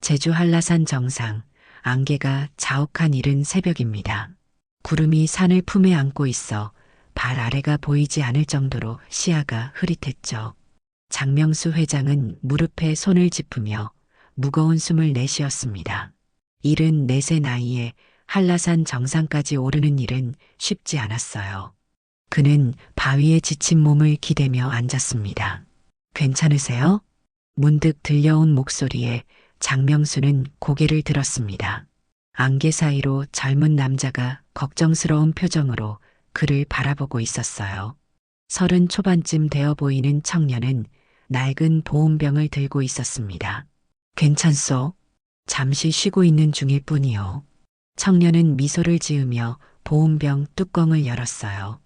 제주 한라산 정상, 안개가 자욱한 이른 새벽입니다. 구름이 산을 품에 안고 있어 발 아래가 보이지 않을 정도로 시야가 흐릿했죠. 장명수 회장은 무릎에 손을 짚으며 무거운 숨을 내쉬었습니다. 74세 나이에 한라산 정상까지 오르는 일은 쉽지 않았어요. 그는 바위에 지친 몸을 기대며 앉았습니다. 괜찮으세요? 문득 들려온 목소리에 장명수는 고개를 들었습니다. 안개 사이로 젊은 남자가 걱정스러운 표정으로 그를 바라보고 있었어요. 30 초반쯤 되어 보이는 청년은 낡은 보온병을 들고 있었습니다. 괜찮소? 잠시 쉬고 있는 중일 뿐이요. 청년은 미소를 지으며 보온병 뚜껑을 열었어요.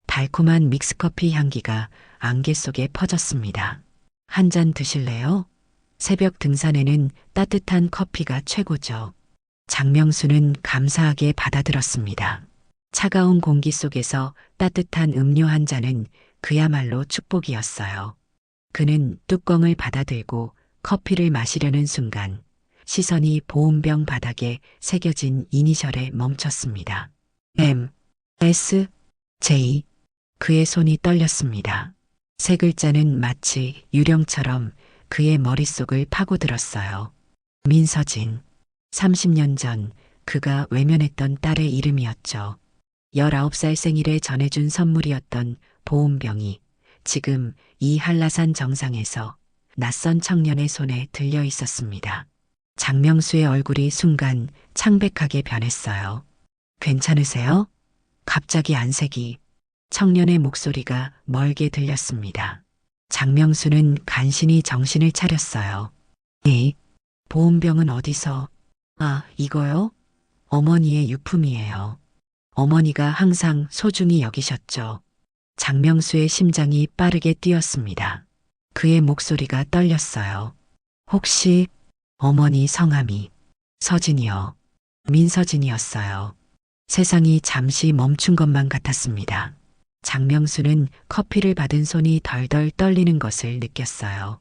달콤한 믹스커피 향기가 안개 속에 퍼졌습니다. 한 잔 드실래요? 새벽 등산에는 따뜻한 커피가 최고죠. 장명수는 감사하게 받아들었습니다. 차가운 공기 속에서 따뜻한 음료 한 잔은 그야말로 축복이었어요. 그는 뚜껑을 받아들고 커피를 마시려는 순간 시선이 보온병 바닥에 새겨진 이니셜에 멈췄습니다. M, S, J. 그의 손이 떨렸습니다. 세 글자는 마치 유령처럼 그의 머릿속을 파고들었어요. 민서진. 30년 전 그가 외면했던 딸의 이름이었죠. 19살 생일에 전해준 선물이었던 보온병이 지금 이 한라산 정상에서 낯선 청년의 손에 들려 있었습니다. 장명수의 얼굴이 순간 창백하게 변했어요. 괜찮으세요? 갑자기 안색이. 청년의 목소리가 멀게 들렸습니다. 장명수는 간신히 정신을 차렸어요. 네, 보온병은 어디서? 아, 이거요? 어머니의 유품이에요. 어머니가 항상 소중히 여기셨죠. 장명수의 심장이 빠르게 뛰었습니다. 그의 목소리가 떨렸어요. 혹시 어머니 성함이 서진이요. 민서진이었어요. 세상이 잠시 멈춘 것만 같았습니다. 장명수는 커피를 받은 손이 덜덜 떨리는 것을 느꼈어요.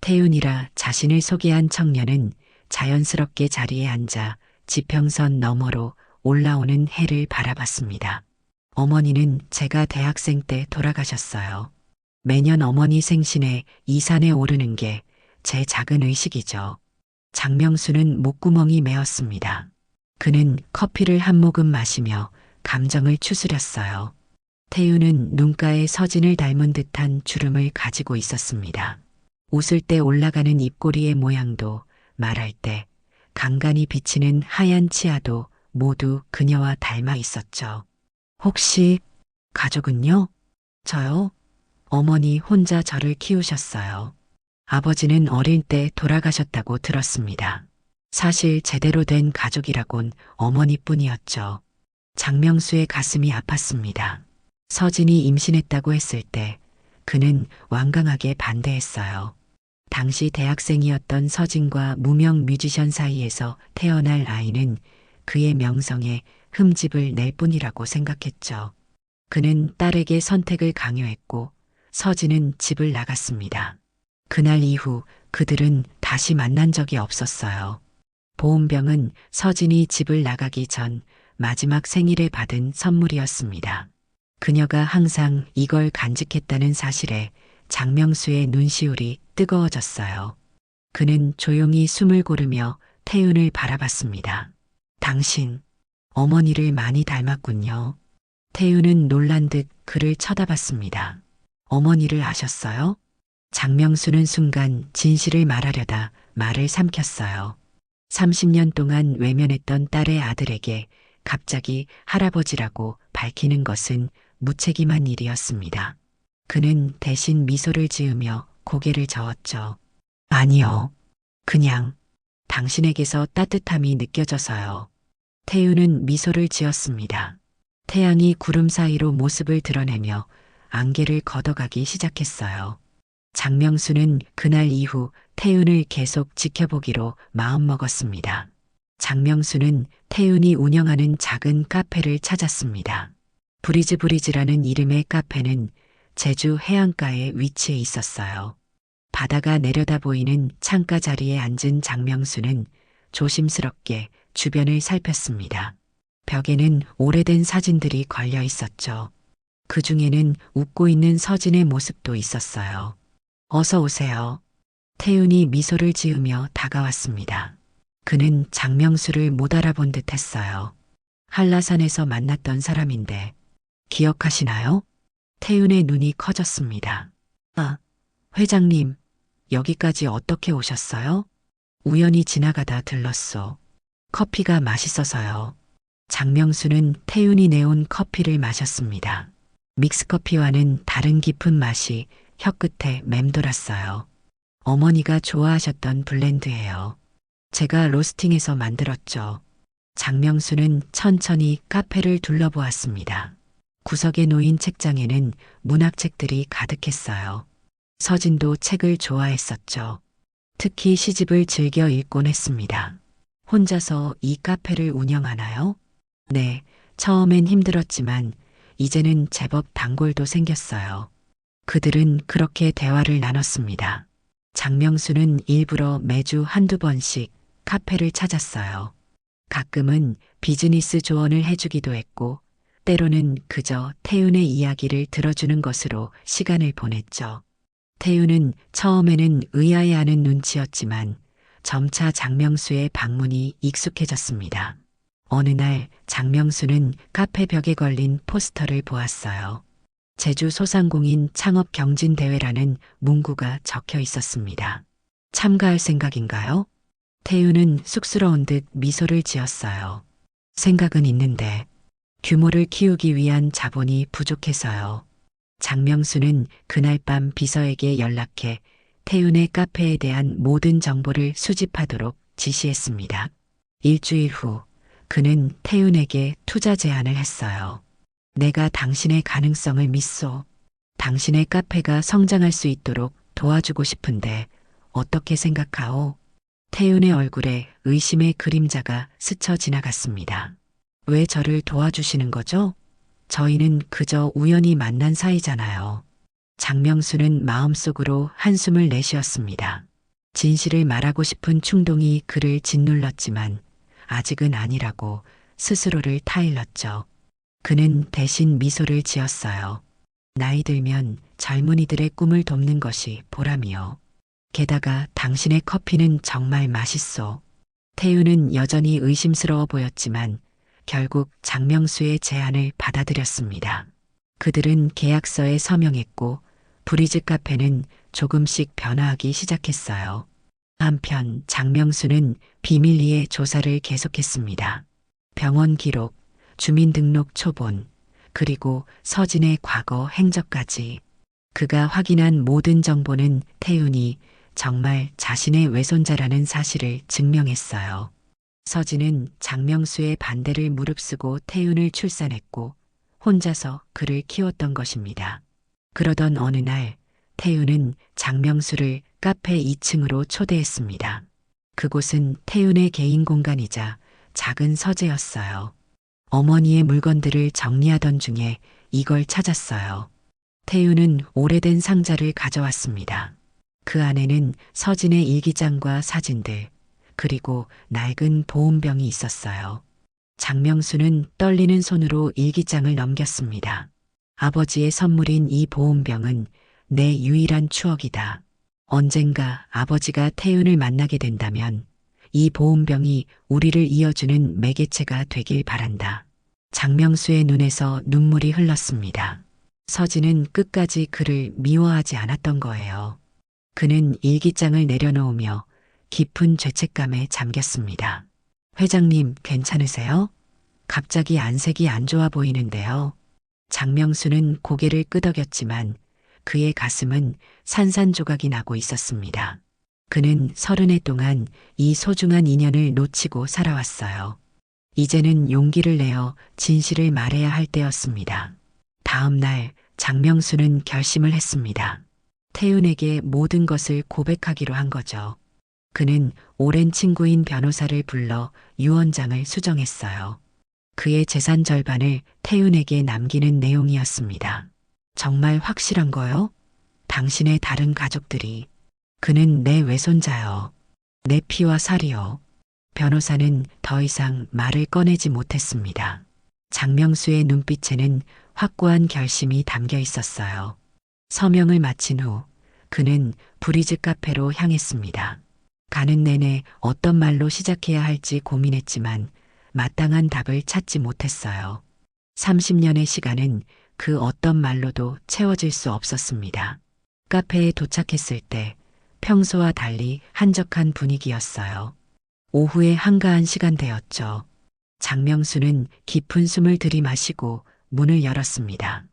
태윤이라 자신을 소개한 청년은 자연스럽게 자리에 앉아 지평선 너머로 올라오는 해를 바라봤습니다. 어머니는 제가 대학생 때 돌아가셨어요. 매년 어머니 생신에 이 산에 오르는 게 제 작은 의식이죠. 장명수는 목구멍이 메었습니다. 그는 커피를 한 모금 마시며 감정을 추스렸어요. 태윤은 눈가에 서진을 닮은 듯한 주름을 가지고 있었습니다. 웃을 때 올라가는 입꼬리의 모양도, 말할 때 간간히 비치는 하얀 치아도 모두 그녀와 닮아 있었죠. 혹시 가족은요? 저요? 어머니 혼자 저를 키우셨어요. 아버지는 어릴 때 돌아가셨다고 들었습니다. 사실 제대로 된 가족이라곤 어머니뿐이었죠. 장명수의 가슴이 아팠습니다. 서진이 임신했다고 했을 때 그는 완강하게 반대했어요. 당시 대학생이었던 서진과 무명 뮤지션 사이에서 태어날 아이는 그의 명성에 흠집을 낼 뿐이라고 생각했죠. 그는 딸에게 선택을 강요했고 서진은 집을 나갔습니다. 그날 이후 그들은 다시 만난 적이 없었어요. 보온병은 서진이 집을 나가기 전 마지막 생일에 받은 선물이었습니다. 그녀가 항상 이걸 간직했다는 사실에 장명수의 눈시울이 뜨거워졌어요. 그는 조용히 숨을 고르며 태윤을 바라봤습니다. 당신, 어머니를 많이 닮았군요. 태윤은 놀란 듯 그를 쳐다봤습니다. 어머니를 아셨어요? 장명수는 순간 진실을 말하려다 말을 삼켰어요. 30년 동안 외면했던 딸의 아들에게 갑자기 할아버지라고 밝히는 것은 무책임한 일이었습니다. 그는 대신 미소를 지으며 고개를 저었죠. 아니요. 그냥 당신에게서 따뜻함이 느껴져서요. 태윤은 미소를 지었습니다. 태양이 구름 사이로 모습을 드러내며 안개를 걷어가기 시작했어요. 장명수는 그날 이후 태윤을 계속 지켜보기로 마음먹었습니다. 장명수는 태윤이 운영하는 작은 카페를 찾았습니다. 브리즈라는 이름의 카페는 제주 해안가에 위치해 있었어요. 바다가 내려다 보이는 창가 자리에 앉은 장명수는 조심스럽게 주변을 살폈습니다. 벽에는 오래된 사진들이 걸려 있었죠. 그 중에는 웃고 있는 서진의 모습도 있었어요. 어서 오세요. 태윤이 미소를 지으며 다가왔습니다. 그는 장명수를 못 알아본 듯 했어요. 한라산에서 만났던 사람인데 기억하시나요? 태윤의 눈이 커졌습니다. 아, 회장님, 여기까지 어떻게 오셨어요? 우연히 지나가다 들렀소. 커피가 맛있어서요. 장명수는 태윤이 내온 커피를 마셨습니다. 믹스커피와는 다른 깊은 맛이 혀끝에 맴돌았어요. 어머니가 좋아하셨던 블렌드예요. 제가 로스팅해서 만들었죠. 장명수는 천천히 카페를 둘러보았습니다. 구석에 놓인 책장에는 문학책들이 가득했어요. 서진도 책을 좋아했었죠. 특히 시집을 즐겨 읽곤 했습니다. 혼자서 이 카페를 운영하나요? 네, 처음엔 힘들었지만 이제는 제법 단골도 생겼어요. 그들은 그렇게 대화를 나눴습니다. 장명수는 일부러 매주 한두 번씩 카페를 찾았어요. 가끔은 비즈니스 조언을 해주기도 했고, 때로는 그저 태윤의 이야기를 들어주는 것으로 시간을 보냈죠. 태윤은 처음에는 의아해하는 눈치였지만 점차 장명수의 방문이 익숙해졌습니다. 어느 날 장명수는 카페 벽에 걸린 포스터를 보았어요. 제주 소상공인 창업 경진 대회라는 문구가 적혀 있었습니다. 참가할 생각인가요? 태윤은 쑥스러운 듯 미소를 지었어요. 생각은 있는데 규모를 키우기 위한 자본이 부족해서요. 장명수는 그날 밤 비서에게 연락해 태윤의 카페에 대한 모든 정보를 수집하도록 지시했습니다. 일주일 후 그는 태윤에게 투자 제안을 했어요. 내가 당신의 가능성을 믿소. 당신의 카페가 성장할 수 있도록 도와주고 싶은데 어떻게 생각하오? 태윤의 얼굴에 의심의 그림자가 스쳐 지나갔습니다. 왜 저를 도와주시는 거죠? 저희는 그저 우연히 만난 사이잖아요. 장명수는 마음속으로 한숨을 내쉬었습니다. 진실을 말하고 싶은 충동이 그를 짓눌렀지만 아직은 아니라고 스스로를 타일렀죠. 그는 대신 미소를 지었어요. 나이 들면 젊은이들의 꿈을 돕는 것이 보람이요. 게다가 당신의 커피는 정말 맛있소. 태윤은 여전히 의심스러워 보였지만 결국 장명수의 제안을 받아들였습니다. 그들은 계약서에 서명했고 브리즈 카페는 조금씩 변화하기 시작했어요. 한편 장명수는 비밀리에 조사를 계속했습니다. 병원 기록, 주민등록 초본, 그리고 서진의 과거 행적까지. 그가 확인한 모든 정보는 태윤이 정말 자신의 외손자라는 사실을 증명했어요. 서진은 장명수의 반대를 무릅쓰고 태윤을 출산했고 혼자서 그를 키웠던 것입니다. 그러던 어느 날 태윤은 장명수를 카페 2층으로 초대했습니다. 그곳은 태윤의 개인 공간이자 작은 서재였어요. 어머니의 물건들을 정리하던 중에 이걸 찾았어요. 태윤은 오래된 상자를 가져왔습니다. 그 안에는 서진의 일기장과 사진들, 그리고 낡은 보온병이 있었어요. 장명수는 떨리는 손으로 일기장을 넘겼습니다. 아버지의 선물인 이 보온병은 내 유일한 추억이다. 언젠가 아버지가 태윤을 만나게 된다면 이 보온병이 우리를 이어주는 매개체가 되길 바란다. 장명수의 눈에서 눈물이 흘렀습니다. 서진은 끝까지 그를 미워하지 않았던 거예요. 그는 일기장을 내려놓으며 깊은 죄책감에 잠겼습니다. 회장님, 괜찮으세요? 갑자기 안색이 안 좋아 보이는데요. 장명수는 고개를 끄덕였지만 그의 가슴은 산산조각이 나고 있었습니다. 그는 30해 동안 이 소중한 인연을 놓치고 살아왔어요. 이제는 용기를 내어 진실을 말해야 할 때였습니다. 다음 날 장명수는 결심을 했습니다. 태윤에게 모든 것을 고백하기로 한 거죠. 그는 오랜 친구인 변호사를 불러 유언장을 수정했어요. 그의 재산 절반을 태윤에게 남기는 내용이었습니다. 정말 확실한 거요? 당신의 다른 가족들이 그는 내 외손자요. 내 피와 살이요. 변호사는 더 이상 말을 꺼내지 못했습니다. 장명수의 눈빛에는 확고한 결심이 담겨 있었어요. 서명을 마친 후 그는 브리즈 카페로 향했습니다. 가는 내내 어떤 말로 시작해야 할지 고민했지만 마땅한 답을 찾지 못했어요. 30년의 시간은 그 어떤 말로도 채워질 수 없었습니다. 카페에 도착했을 때 평소와 달리 한적한 분위기였어요. 오후의 한가한 시간대였죠. 장명수는 깊은 숨을 들이마시고 문을 열었습니다.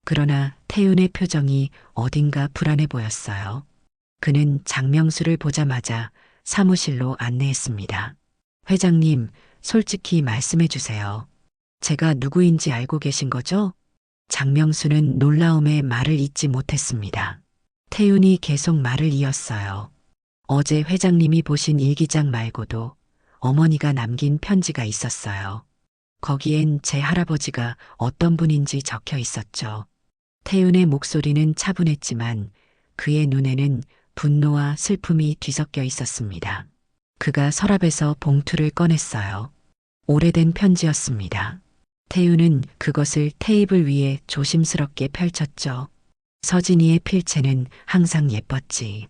그러나 태윤의 표정이 어딘가 불안해 보였어요. 그는 장명수를 보자마자 사무실로 안내했습니다. 회장님, 솔직히 말씀해 주세요. 제가 누구인지 알고 계신 거죠? 장명수는 놀라움에 말을 잇지 못했습니다. 태윤이 계속 말을 이었어요. 어제 회장님이 보신 일기장 말고도 어머니가 남긴 편지가 있었어요. 거기엔 제 할아버지가 어떤 분인지 적혀 있었죠. 태윤의 목소리는 차분했지만 그의 눈에는 분노와 슬픔이 뒤섞여 있었습니다. 그가 서랍에서 봉투를 꺼냈어요. 오래된 편지였습니다. 태윤은 그것을 테이블 위에 조심스럽게 펼쳤죠. 서진이의 필체는 항상 예뻤지.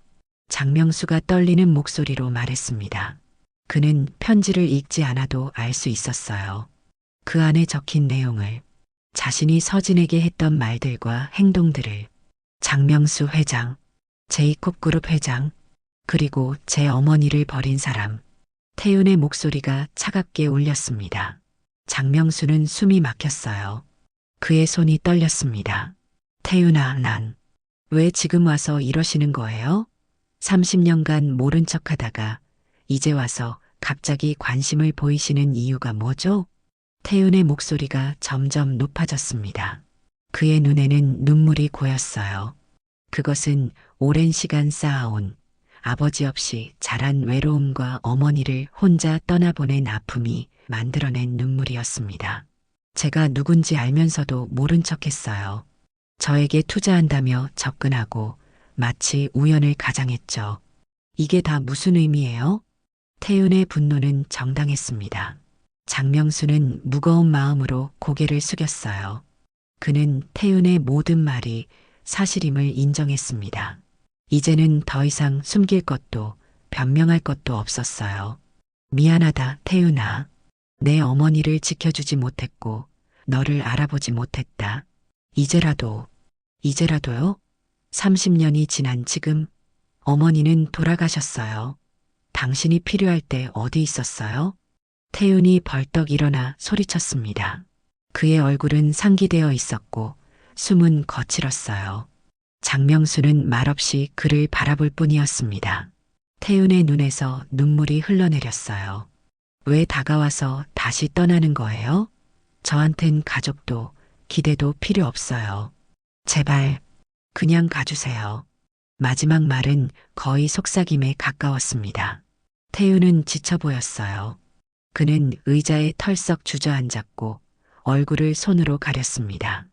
장명수가 떨리는 목소리로 말했습니다. 그는 편지를 읽지 않아도 알 수 있었어요. 그 안에 적힌 내용을, 자신이 서진에게 했던 말들과 행동들을, 장명수 회장, 제이콥 그룹 회장, 그리고 제 어머니를 버린 사람. 태윤의 목소리가 차갑게 울렸습니다. 장명수는 숨이 막혔어요. 그의 손이 떨렸습니다. 태윤아, 난 왜 지금 와서 이러시는 거예요? 30년간 모른 척 하다가 이제 와서 갑자기 관심을 보이시는 이유가 뭐죠? 태윤의 목소리가 점점 높아졌습니다. 그의 눈에는 눈물이 고였어요. 그것은 오랜 시간 쌓아온 아버지 없이 자란 외로움과 어머니를 혼자 떠나보낸 아픔이 만들어낸 눈물이었습니다. 제가 누군지 알면서도 모른 척 했어요. 저에게 투자한다며 접근하고 마치 우연을 가장했죠. 이게 다 무슨 의미예요? 태윤의 분노는 정당했습니다. 장명수는 무거운 마음으로 고개를 숙였어요. 그는 태윤의 모든 말이 사실임을 인정했습니다. 이제는 더 이상 숨길 것도 변명할 것도 없었어요. 미안하다, 태윤아. 내 어머니를 지켜주지 못했고 너를 알아보지 못했다. 이제라도요? 30년이 지난 지금 어머니는 돌아가셨어요. 당신이 필요할 때 어디 있었어요? 태윤이 벌떡 일어나 소리쳤습니다. 그의 얼굴은 상기되어 있었고 숨은 거칠었어요. 장명수는 말없이 그를 바라볼 뿐이었습니다. 태윤의 눈에서 눈물이 흘러내렸어요. 왜 다가와서 다시 떠나는 거예요? 저한텐 가족도 기대도 필요 없어요. 제발 그냥 가주세요. 마지막 말은 거의 속삭임에 가까웠습니다. 태윤은 지쳐 보였어요. 그는 의자에 털썩 주저앉았고 얼굴을 손으로 가렸습니다.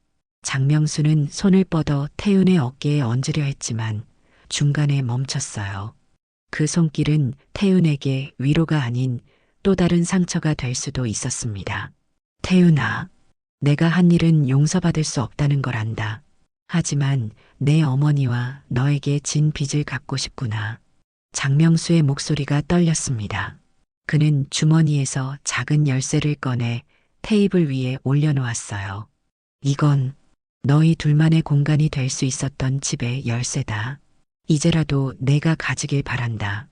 장명수는 손을 뻗어 태윤의 어깨에 얹으려 했지만 중간에 멈췄어요. 그 손길은 태윤에게 위로가 아닌 또 다른 상처가 될 수도 있었습니다. 태윤아, 내가 한 일은 용서받을 수 없다는 걸 안다. 하지만 내 어머니와 너에게 진 빚을 갚고 싶구나. 장명수의 목소리가 떨렸습니다. 그는 주머니에서 작은 열쇠를 꺼내 테이블 위에 올려놓았어요. 이건 너희 둘만의 공간이 될 수 있었던 집의 열쇠다. 이제라도 내가 가지길 바란다.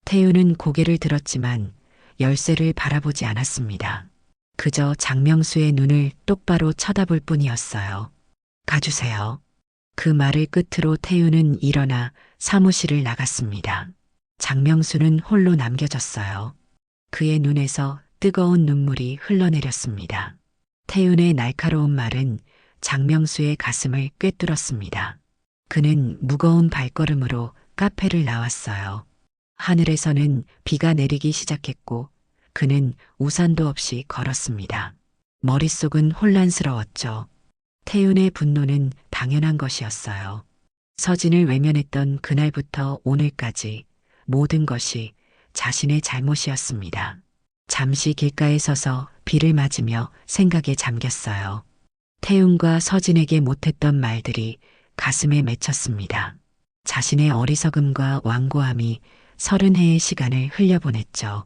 태윤은 고개를 들었지만 열쇠를 바라보지 않았습니다. 그저 장명수의 눈을 똑바로 쳐다볼 뿐이었어요. 가주세요. 그 말을 끝으로 태윤은 일어나 사무실을 나갔습니다. 장명수는 홀로 남겨졌어요. 그의 눈에서 뜨거운 눈물이 흘러내렸습니다. 태윤의 날카로운 말은 장명수의 가슴을 꿰뚫었습니다. 그는 무거운 발걸음으로 카페를 나왔어요. 하늘에서는 비가 내리기 시작했고 그는 우산도 없이 걸었습니다. 머릿속은 혼란스러웠죠. 태윤의 분노는 당연한 것이었어요. 서진을 외면했던 그날부터 오늘까지 모든 것이 자신의 잘못이었습니다. 잠시 길가에 서서 비를 맞으며 생각에 잠겼어요. 태훈과 서진에게 못했던 말들이 가슴에 맺혔습니다. 자신의 어리석음과 완고함이 30해의 시간을 흘려보냈죠.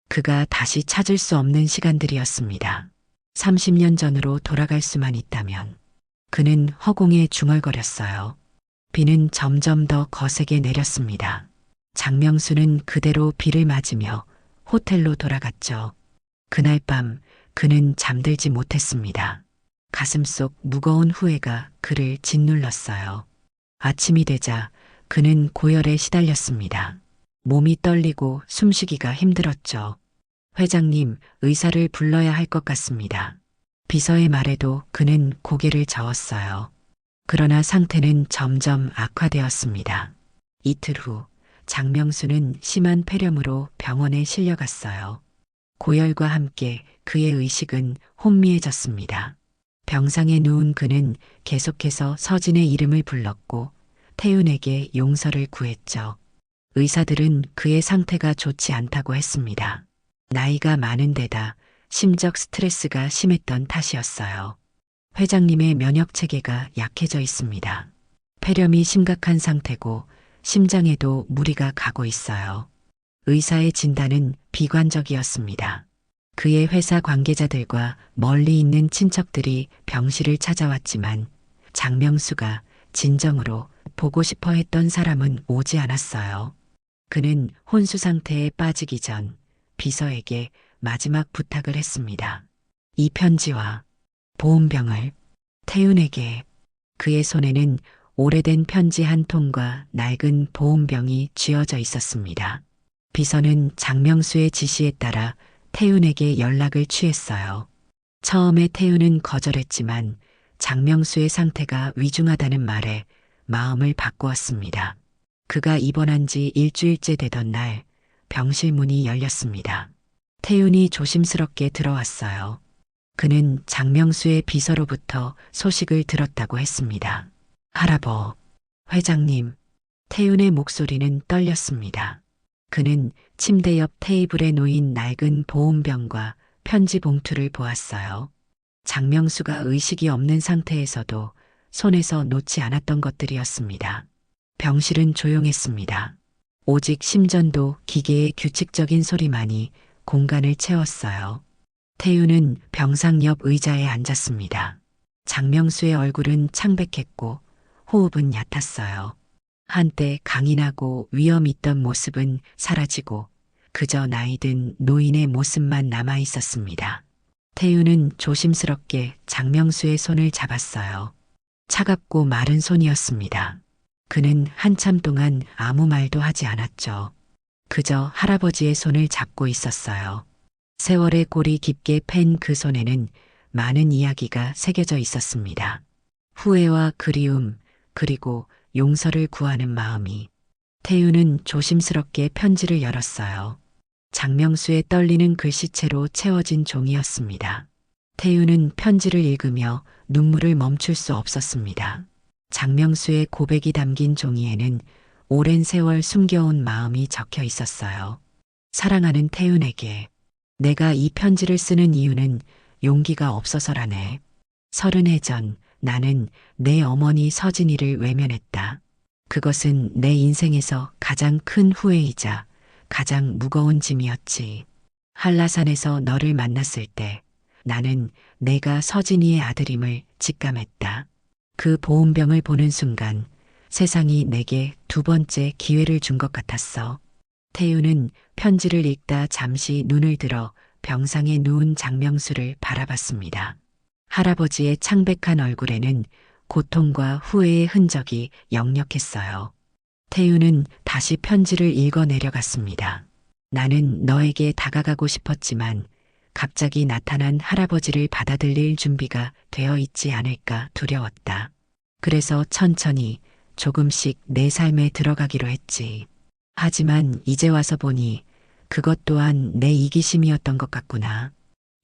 그가 다시 찾을 수 없는 시간들이었습니다. 30년 전으로 돌아갈 수만 있다면 그는 허공에 중얼거렸어요. 비는 점점 더 거세게 내렸습니다. 장명수는 그대로 비를 맞으며 호텔로 돌아갔죠. 그날 밤 그는 잠들지 못했습니다. 가슴속 무거운 후회가 그를 짓눌렀어요. 아침이 되자 그는 고열에 시달렸습니다. 몸이 떨리고 숨쉬기가 힘들었죠. 회장님, 의사를 불러야 할 것 같습니다. 비서의 말에도 그는 고개를 저었어요. 그러나 상태는 점점 악화되었습니다. 이틀 후 장명수는 심한 폐렴으로 병원에 실려갔어요. 고열과 함께 그의 의식은 혼미해졌습니다. 병상에 누운 그는 계속해서 서진의 이름을 불렀고 태윤에게 용서를 구했죠. 의사들은 그의 상태가 좋지 않다고 했습니다. 나이가 많은 데다 심적 스트레스가 심했던 탓이었어요. 회장님의 면역 체계가 약해져 있습니다. 폐렴이 심각한 상태고 심장에도 무리가 가고 있어요. 의사의 진단은 비관적이었습니다. 그의 회사 관계자들과 멀리 있는 친척들이 병실을 찾아왔지만 장명수가 진정으로 보고 싶어 했던 사람은 오지 않았어요. 그는 혼수 상태에 빠지기 전 비서에게 마지막 부탁을 했습니다. 이 편지와 보온병을 태윤에게. 그의 손에는 오래된 편지 한 통과 낡은 보온병이 쥐어져 있었습니다. 비서는 장명수의 지시에 따라 태윤에게 연락을 취했어요. 처음에 태윤은 거절했지만 장명수의 상태가 위중하다는 말에 마음을 바꾸었습니다. 그가 입원한 지 일주일째 되던 날 병실 문이 열렸습니다. 태윤이 조심스럽게 들어왔어요. 그는 장명수의 비서로부터 소식을 들었다고 했습니다. 할아버, 회장님, 태윤의 목소리는 떨렸습니다. 그는 침대 옆 테이블에 놓인 낡은 보온병과 편지 봉투를 보았어요. 장명수가 의식이 없는 상태에서도 손에서 놓지 않았던 것들이었습니다. 병실은 조용했습니다. 오직 심전도 기계의 규칙적인 소리만이 공간을 채웠어요. 태윤은 병상 옆 의자에 앉았습니다. 장명수의 얼굴은 창백했고 호흡은 얕았어요. 한때 강인하고 위험 있던 모습은 사라지고 그저 나이든 노인의 모습만 남아 있었습니다. 태윤은 조심스럽게 장명수의 손을 잡았어요. 차갑고 마른 손이었습니다. 그는 한참 동안 아무 말도 하지 않았죠. 그저 할아버지의 손을 잡고 있었어요. 세월의 골이 깊게 팬 그 손에는 많은 이야기가 새겨져 있었습니다. 후회와 그리움, 그리고 용서를 구하는 마음이. 태윤은 조심스럽게 편지를 열었어요. 장명수의 떨리는 글씨체로 채워진 종이였습니다. 태윤은 편지를 읽으며 눈물을 멈출 수 없었습니다. 장명수의 고백이 담긴 종이에는 오랜 세월 숨겨온 마음이 적혀 있었어요. 사랑하는 태윤에게 내가 이 편지를 쓰는 이유는 용기가 없어서라네. 30해 전 나는 내 어머니 서진이를 외면했다. 그것은 내 인생에서 가장 큰 후회이자 가장 무거운 짐이었지. 한라산에서 너를 만났을 때 나는 내가 서진이의 아들임을 직감했다. 그 보온병을 보는 순간 세상이 내게 두 번째 기회를 준 것 같았어. 태윤은 편지를 읽다 잠시 눈을 들어 병상에 누운 장명수를 바라봤습니다. 할아버지의 창백한 얼굴에는 고통과 후회의 흔적이 역력했어요. 태윤은 다시 편지를 읽어 내려갔습니다. 나는 너에게 다가가고 싶었지만 갑자기 나타난 할아버지를 받아들일 준비가 되어 있지 않을까 두려웠다. 그래서 천천히 조금씩 내 삶에 들어가기로 했지. 하지만 이제 와서 보니 그것 또한 내 이기심이었던 것 같구나.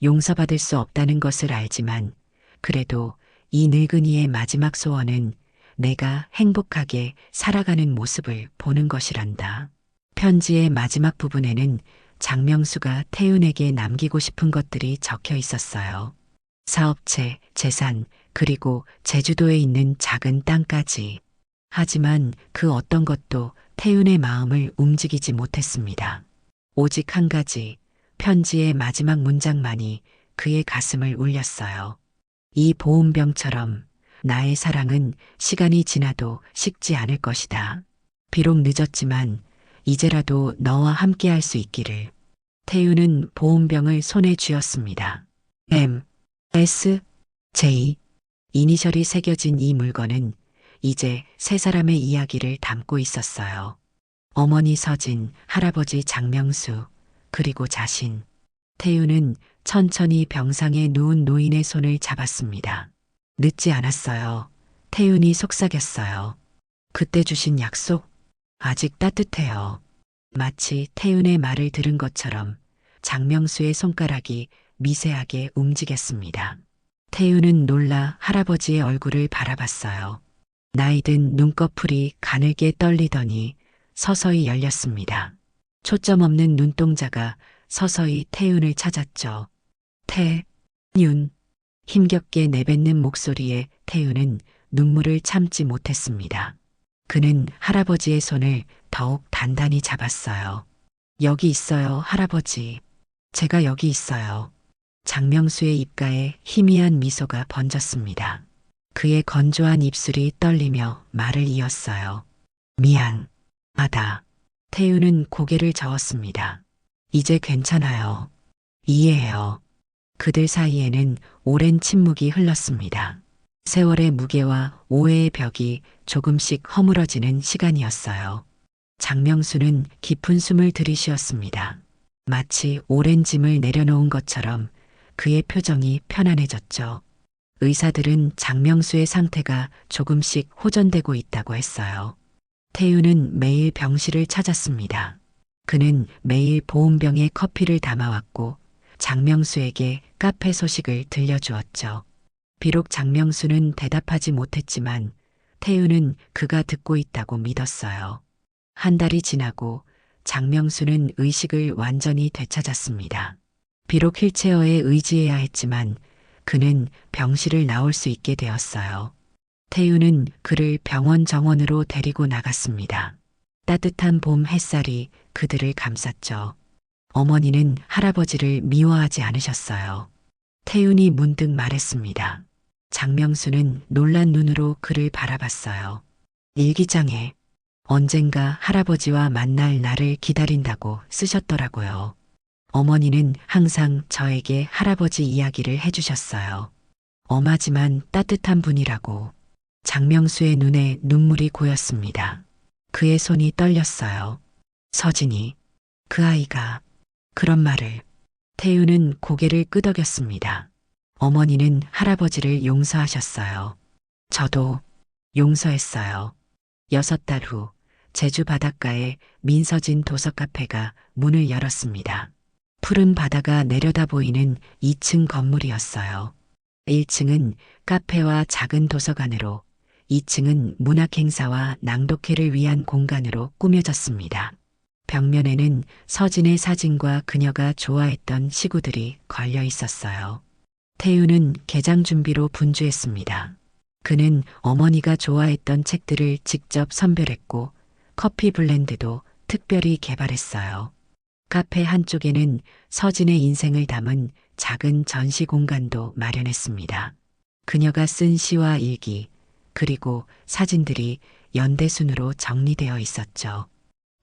용서받을 수 없다는 것을 알지만 그래도 이 늙은이의 마지막 소원은 내가 행복하게 살아가는 모습을 보는 것이란다. 편지의 마지막 부분에는 장명수가 태윤에게 남기고 싶은 것들이 적혀 있었어요. 사업체, 재산, 그리고 제주도에 있는 작은 땅까지. 하지만 그 어떤 것도 태윤의 마음을 움직이지 못했습니다. 오직 한 가지, 편지의 마지막 문장만이 그의 가슴을 울렸어요. 이 보온병처럼 나의 사랑은 시간이 지나도 식지 않을 것이다. 비록 늦었지만 이제라도 너와 함께 할 수 있기를. 태윤은 보온병을 손에 쥐었습니다. M, S, J. 이니셜이 새겨진 이 물건은 이제 세 사람의 이야기를 담고 있었어요. 어머니 서진, 할아버지 장명수, 그리고 자신. 태윤은 천천히 병상에 누운 노인의 손을 잡았습니다. 늦지 않았어요. 태윤이 속삭였어요. 그때 주신 약속, 아직 따뜻해요. 마치 태윤의 말을 들은 것처럼 장명수의 손가락이 미세하게 움직였습니다. 태윤은 놀라 할아버지의 얼굴을 바라봤어요. 나이든 눈꺼풀이 가늘게 떨리더니 서서히 열렸습니다. 초점 없는 눈동자가 서서히 태윤을 찾았죠. 태윤. 힘겹게 내뱉는 목소리에 태윤은 눈물을 참지 못했습니다. 그는 할아버지의 손을 더욱 단단히 잡았어요. 여기 있어요, 할아버지. 제가 여기 있어요. 장명수의 입가에 희미한 미소가 번졌습니다. 그의 건조한 입술이 떨리며 말을 이었어요. 미안하다. 태윤은 고개를 저었습니다. 이제 괜찮아요. 이해해요. 그들 사이에는 오랜 침묵이 흘렀습니다. 세월의 무게와 오해의 벽이 조금씩 허물어지는 시간이었어요. 장명수는 깊은 숨을 들이쉬었습니다. 마치 오랜 짐을 내려놓은 것처럼 그의 표정이 편안해졌죠. 의사들은 장명수의 상태가 조금씩 호전되고 있다고 했어요. 태윤은 매일 병실을 찾았습니다. 그는 매일 보온병에 커피를 담아왔고 장명수에게 카페 소식을 들려주었죠. 비록 장명수는 대답하지 못했지만 태윤은 그가 듣고 있다고 믿었어요. 한 달이 지나고 장명수는 의식을 완전히 되찾았습니다. 비록 휠체어에 의지해야 했지만 그는 병실을 나올 수 있게 되었어요. 태윤은 그를 병원 정원으로 데리고 나갔습니다. 따뜻한 봄 햇살이 그들을 감쌌죠. 어머니는 할아버지를 미워하지 않으셨어요. 태윤이 문득 말했습니다. 장명수는 놀란 눈으로 그를 바라봤어요. 일기장에 언젠가 할아버지와 만날 날을 기다린다고 쓰셨더라고요. 어머니는 항상 저에게 할아버지 이야기를 해주셨어요. 엄하지만 따뜻한 분이라고. 장명수의 눈에 눈물이 고였습니다. 그의 손이 떨렸어요. 서진이, 그 아이가 그런 말을. 태윤은 고개를 끄덕였습니다. 어머니는 할아버지를 용서하셨어요. 저도 용서했어요. 6달 후 제주 바닷가에 민서진 도서 카페가 문을 열었습니다. 푸른 바다가 내려다 보이는 2층 건물이었어요. 1층은 카페와 작은 도서관으로, 2층은 문학 행사와 낭독회를 위한 공간으로 꾸며졌습니다. 벽면에는 서진의 사진과 그녀가 좋아했던 시구들이 걸려 있었어요. 태윤은 개장 준비로 분주했습니다. 그는 어머니가 좋아했던 책들을 직접 선별했고 커피 블렌드도 특별히 개발했어요. 카페 한쪽에는 서진의 인생을 담은 작은 전시 공간도 마련했습니다. 그녀가 쓴 시와 일기, 그리고 사진들이 연대순으로 정리되어 있었죠.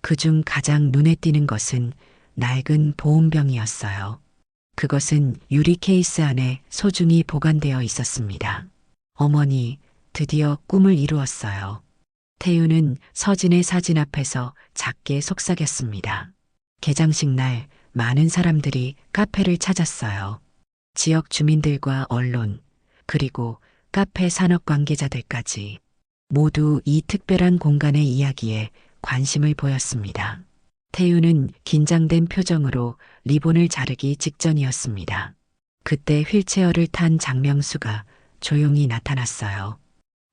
그중 가장 눈에 띄는 것은 낡은 보온병이었어요. 그것은 유리 케이스 안에 소중히 보관되어 있었습니다. 어머니, 드디어 꿈을 이루었어요. 태윤은 서진의 사진 앞에서 작게 속삭였습니다. 개장식 날 많은 사람들이 카페를 찾았어요. 지역 주민들과 언론, 그리고 카페 산업 관계자들까지 모두 이 특별한 공간의 이야기에 관심을 보였습니다. 태윤은 긴장된 표정으로 리본을 자르기 직전이었습니다. 그때 휠체어를 탄 장명수가 조용히 나타났어요.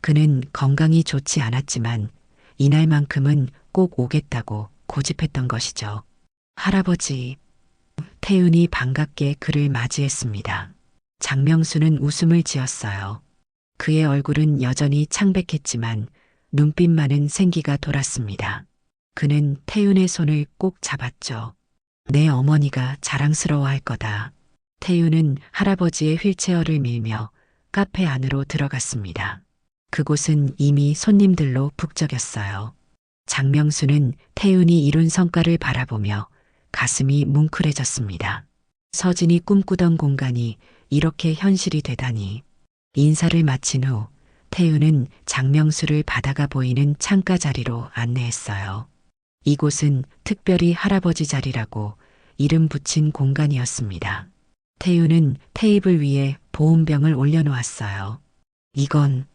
그는 건강이 좋지 않았지만 이날만큼은 꼭 오겠다고 고집했던 것이죠. 할아버지, 태윤이 반갑게 그를 맞이했습니다. 장명수는 웃음을 지었어요. 그의 얼굴은 여전히 창백했지만 눈빛만은 생기가 돌았습니다. 그는 태윤의 손을 꼭 잡았죠. 내 어머니가 자랑스러워할 거다. 태윤은 할아버지의 휠체어를 밀며 카페 안으로 들어갔습니다. 그곳은 이미 손님들로 북적였어요. 장명수는 태윤이 이룬 성과를 바라보며 가슴이 뭉클해졌습니다. 서진이 꿈꾸던 공간이 이렇게 현실이 되다니. 인사를 마친 후 태윤은 장명수를 바다가 보이는 창가 자리로 안내했어요. 이곳은 특별히 할아버지 자리라고 이름 붙인 공간이었습니다. 태윤은 테이블 위에 보온병을 올려놓았어요. 이건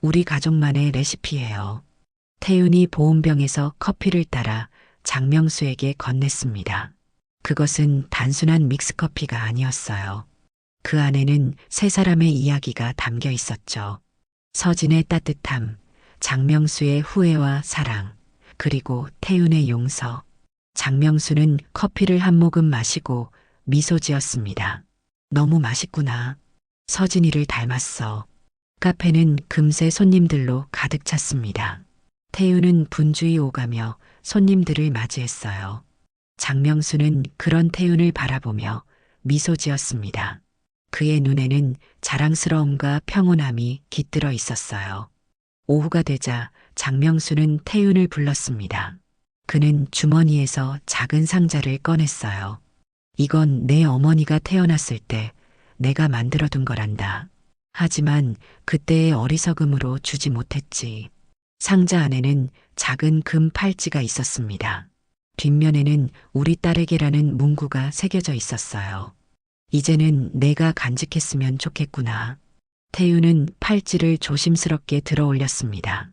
우리 가족만의 레시피예요. 태윤이 보온병에서 커피를 따라 장명수에게 건넸습니다. 그것은 단순한 믹스커피가 아니었어요. 그 안에는 세 사람의 이야기가 담겨 있었죠. 서진의 따뜻함, 장명수의 후회와 사랑, 그리고 태윤의 용서. 장명수는 커피를 한 모금 마시고 미소 지었습니다. 너무 맛있구나. 서진이를 닮았어. 카페는 금세 손님들로 가득 찼습니다. 태윤은 분주히 오가며 손님들을 맞이했어요. 장명수는 그런 태윤을 바라보며 미소 지었습니다. 그의 눈에는 자랑스러움과 평온함이 깃들어 있었어요. 오후가 되자 장명수는 태윤을 불렀습니다. 그는 주머니에서 작은 상자를 꺼냈어요. 이건 내 어머니가 태어났을 때 내가 만들어둔 거란다. 하지만 그때의 어리석음으로 주지 못했지. 상자 안에는 작은 금 팔찌가 있었습니다. 뒷면에는 우리 딸에게라는 문구가 새겨져 있었어요. 이제는 내가 간직했으면 좋겠구나. 태윤은 팔찌를 조심스럽게 들어 올렸습니다.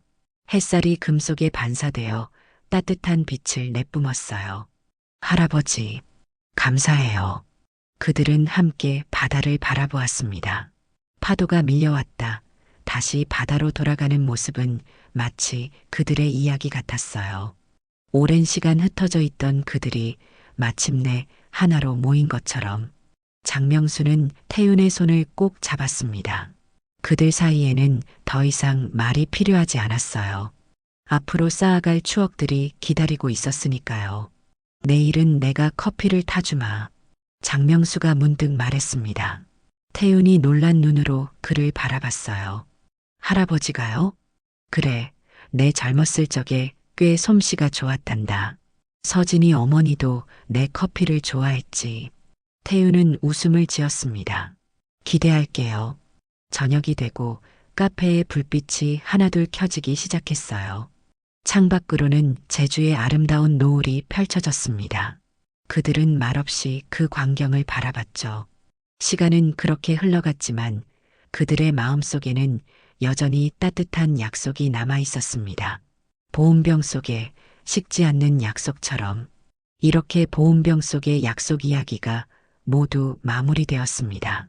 햇살이 금 속에 반사되어 따뜻한 빛을 내뿜었어요. 할아버지, 감사해요. 그들은 함께 바다를 바라보았습니다. 파도가 밀려왔다. 다시 바다로 돌아가는 모습은 마치 그들의 이야기 같았어요. 오랜 시간 흩어져 있던 그들이 마침내 하나로 모인 것처럼. 장명수는 태윤의 손을 꼭 잡았습니다. 그들 사이에는 더 이상 말이 필요하지 않았어요. 앞으로 쌓아갈 추억들이 기다리고 있었으니까요. 내일은 내가 커피를 타주마. 장명수가 문득 말했습니다. 태윤이 놀란 눈으로 그를 바라봤어요. 할아버지가요? 그래, 내 젊었을 적에 꽤 솜씨가 좋았단다. 서진이 어머니도 내 커피를 좋아했지. 태윤은 웃음을 지었습니다. 기대할게요. 저녁이 되고 카페의 불빛이 하나둘 켜지기 시작했어요. 창밖으로는 제주의 아름다운 노을이 펼쳐졌습니다. 그들은 말없이 그 광경을 바라봤죠. 시간은 그렇게 흘러갔지만 그들의 마음속에는 여전히 따뜻한 약속이 남아 있었습니다. 보온병 속에 식지 않는 약속처럼. 이렇게 보온병 속의 약속 이야기가 모두 마무리되었습니다.